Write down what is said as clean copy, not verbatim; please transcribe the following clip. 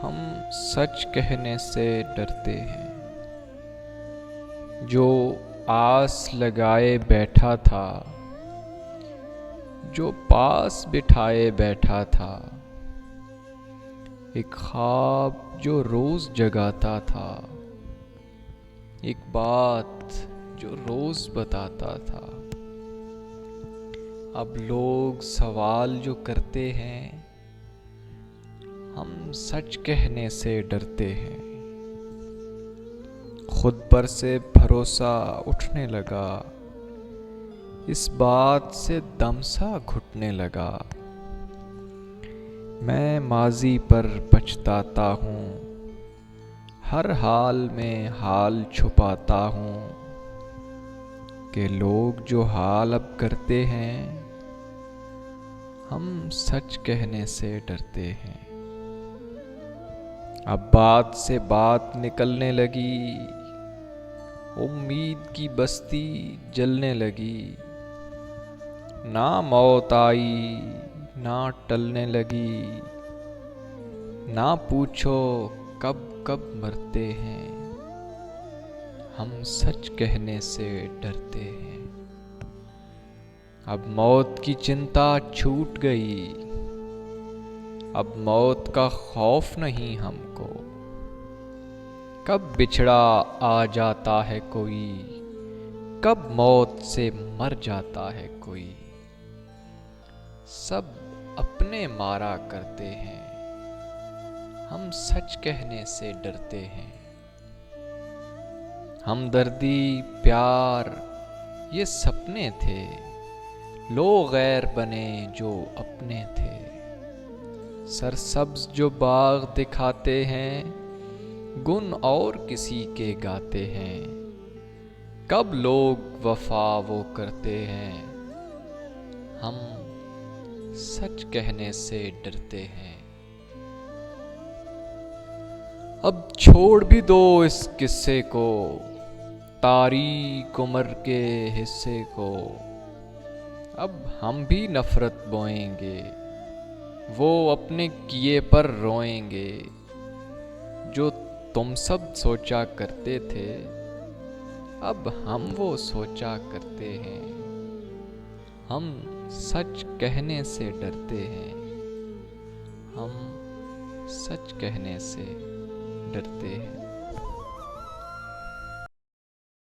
ہم سچ کہنے سے ڈرتے ہیں۔ جو آس لگائے بیٹھا تھا، جو پاس بٹھائے بیٹھا تھا، ایک خواب جو روز جگاتا تھا، ایک بات جو روز بتاتا تھا، اب لوگ سوال جو کرتے ہیں، ہم سچ کہنے سے ڈرتے ہیں۔ خود پر سے بھروسہ اٹھنے لگا، اس بات سے دم سا گھٹنے لگا۔ میں ماضی پر پچھتاتا ہوں، ہر حال میں حال چھپاتا ہوں، کہ لوگ جو حال اب کرتے ہیں، ہم سچ کہنے سے ڈرتے ہیں۔ اب بات سے بات نکلنے لگی، امید کی بستی جلنے لگی، نہ موت آئی نہ ٹلنے لگی، نہ پوچھو کب کب مرتے ہیں، ہم سچ کہنے سے ڈرتے ہیں۔ اب موت کی چنتا چھوٹ گئی، اب موت کا خوف نہیں ہم کو، کب بچھڑا آ جاتا ہے کوئی، کب موت سے مر جاتا ہے کوئی، سب اپنے مارا کرتے ہیں، ہم سچ کہنے سے ڈرتے ہیں۔ ہمدردی پیار یہ سپنے تھے، لوگ غیر بنے جو اپنے تھے، سرسبز جو باغ دکھاتے ہیں، گن اور کسی کے گاتے ہیں، کب لوگ وفا وہ کرتے ہیں، ہم سچ کہنے سے ڈرتے ہیں۔ اب چھوڑ بھی دو اس قصے کو، تاریک عمر کے حصے کو، اب ہم بھی نفرت بوئیں گے، وہ اپنے کیے پر روئیں گے، جو تم سب سوچا کرتے تھے، اب ہم وہ سوچا کرتے ہیں، ہم سچ کہنے سے ڈرتے ہیں، ہم سچ کہنے سے ڈرتے ہیں۔